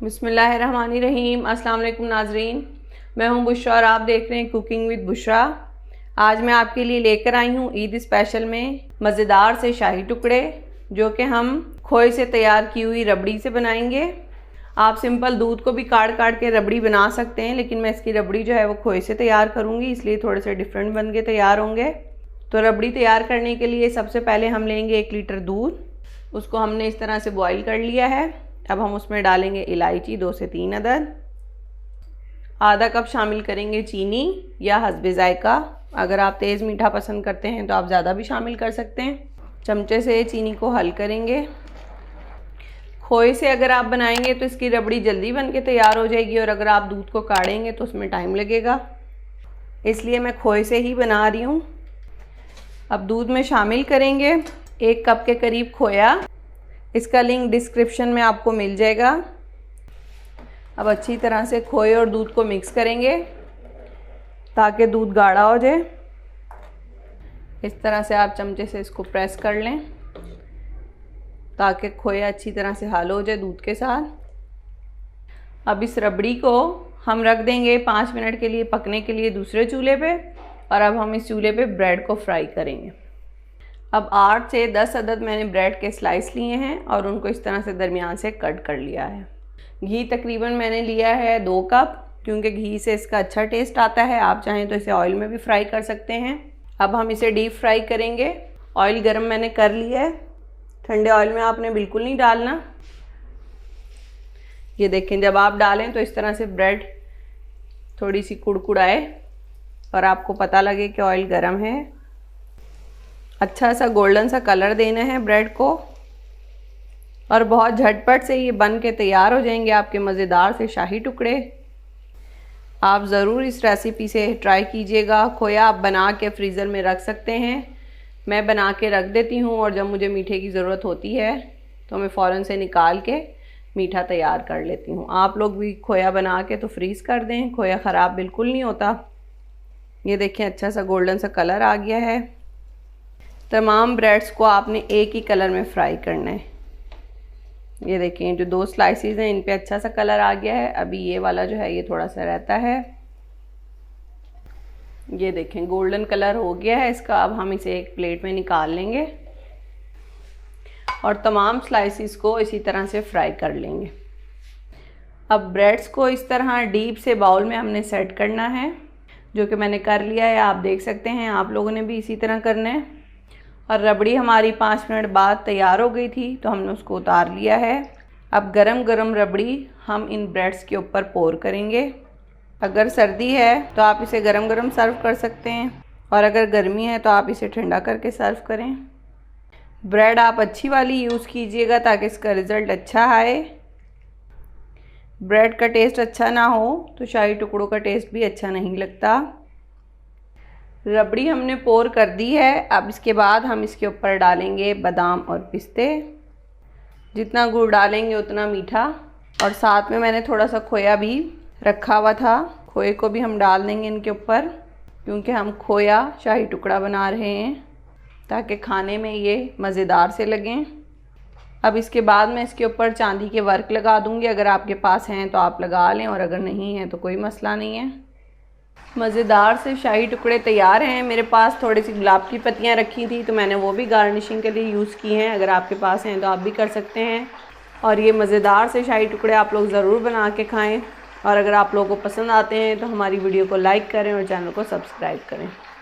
बिस्मिल्लाहिर्रहमानिर्रहीम। अस्सलाम वालेकुम नाजरीन, मैं हूं बुशरा और आप देख रहे हैं कुकिंग विद बुशरा। आज मैं आपके लिए लेकर आई हूं ईद स्पेशल में मज़ेदार से शाही टुकड़े, जो कि हम खोए से तैयार की हुई रबड़ी से बनाएंगे। आप सिंपल दूध को भी काट काट के रबड़ी बना सकते हैं, लेकिन मैं इसकी रबड़ी जो है वो खोए से तैयार करूँगी, इसलिए थोड़े से डिफरेंट बन के तैयार होंगे। तो रबड़ी तैयार करने के लिए सबसे पहले हम लेंगे 1 लीटर दूध। उसको हमने इस तरह से बॉईल कर लिया है। अब हम उसमें डालेंगे इलायची 2 से 3 अदद। आधा कप शामिल करेंगे चीनी या हस्बे जायका। अगर आप तेज़ मीठा पसंद करते हैं तो आप ज़्यादा भी शामिल कर सकते हैं। चमचे से चीनी को हल करेंगे। खोए से अगर आप बनाएंगे तो इसकी रबड़ी जल्दी बन के तैयार हो जाएगी, और अगर आप दूध को काढ़ेंगे तो उसमें टाइम लगेगा, इसलिए मैं खोए से ही बना रही हूँ। अब दूध में शामिल करेंगे 1 कप के करीब खोया। इसका लिंक डिस्क्रिप्शन में आपको मिल जाएगा। अब अच्छी तरह से खोए और दूध को मिक्स करेंगे ताकि दूध गाढ़ा हो जाए। इस तरह से आप चमचे से इसको प्रेस कर लें ताकि खोया अच्छी तरह से हल हो जाए दूध के साथ। अब इस रबड़ी को हम रख देंगे 5 मिनट के लिए पकने के लिए दूसरे चूल्हे पे, और अब हम इस चूल्हे पे ब्रेड को फ्राई करेंगे। अब 8 से 10 अदद मैंने ब्रेड के स्लाइस लिए हैं और उनको इस तरह से दरमियान से कट कर लिया है। घी तकरीबन मैंने लिया है 2 कप, क्योंकि घी से इसका अच्छा टेस्ट आता है। आप चाहें तो इसे ऑयल में भी फ्राई कर सकते हैं। अब हम इसे डीप फ्राई करेंगे। ऑयल गरम मैंने कर लिया है। ठंडे ऑयल में आपने बिल्कुल नहीं डालना। ये देखें, जब आप डालें तो इस तरह से ब्रेड थोड़ी सी कुड़कुड़ाए और आपको पता लगे कि ऑयल गरम है। अच्छा सा गोल्डन सा कलर देना है ब्रेड को, और बहुत झटपट से ये बन के तैयार हो जाएंगे आपके मज़ेदार से शाही टुकड़े। आप ज़रूर इस रेसिपी से ट्राई कीजिएगा। खोया आप बना के फ्रीज़र में रख सकते हैं। मैं बना के रख देती हूँ, और जब मुझे मीठे की ज़रूरत होती है तो मैं फ़ौरन से निकाल के मीठा तैयार कर लेती हूँ। आप लोग भी खोया बना के तो फ्रीज़ कर दें, खोया ख़राब बिल्कुल नहीं होता। ये देखें, अच्छा सा गोल्डन सा कलर आ गया है। तमाम ब्रेड्स को आपने एक ही कलर में फ्राई करना है। ये देखें, जो 2 स्लाइसेस हैं इन पे अच्छा सा कलर आ गया है। अभी ये वाला जो है ये थोड़ा सा रहता है। ये देखें, गोल्डन कलर हो गया है इसका। अब हम इसे एक प्लेट में निकाल लेंगे और तमाम स्लाइसेस को इसी तरह से फ्राई कर लेंगे। अब ब्रेड्स को इस तरह डीप से बाउल में हमने सेट करना है, जो कि मैंने कर लिया है। आप देख सकते हैं, आप लोगों ने भी इसी तरह करना है। और रबड़ी हमारी 5 मिनट बाद तैयार हो गई थी, तो हमने उसको उतार लिया है। अब गरम गरम रबड़ी हम इन ब्रेड्स के ऊपर पोर करेंगे। अगर सर्दी है तो आप इसे गरम गरम सर्व कर सकते हैं, और अगर गर्मी है तो आप इसे ठंडा करके सर्व करें। ब्रेड आप अच्छी वाली यूज़ कीजिएगा ताकि इसका रिज़ल्ट अच्छा आए। ब्रेड का टेस्ट अच्छा ना हो तो शाही टुकड़ों का टेस्ट भी अच्छा नहीं लगता। रबड़ी हमने पोर कर दी है। अब इसके बाद हम इसके ऊपर डालेंगे बादाम और पिस्ते। जितना गुड़ डालेंगे उतना मीठा, और साथ में मैंने थोड़ा सा खोया भी रखा हुआ था। खोए को भी हम डाल देंगे इनके ऊपर, क्योंकि हम खोया शाही टुकड़ा बना रहे हैं ताकि खाने में ये मज़ेदार से लगें। अब इसके बाद मैं इसके ऊपर चांदी के वर्क लगा दूंगी। अगर आपके पास हैं तो आप लगा लें, और अगर नहीं है तो कोई मसला नहीं है। मज़ेदार से शाही टुकड़े तैयार हैं। मेरे पास थोड़ी सी गुलाब की पत्तियां रखी थी, तो मैंने वो भी गार्निशिंग के लिए यूज़ की हैं। अगर आपके पास हैं तो आप भी कर सकते हैं। और ये मज़ेदार से शाही टुकड़े आप लोग ज़रूर बना के खाएं। और अगर आप लोगों को पसंद आते हैं तो हमारी वीडियो को लाइक करें और चैनल को सब्सक्राइब करें।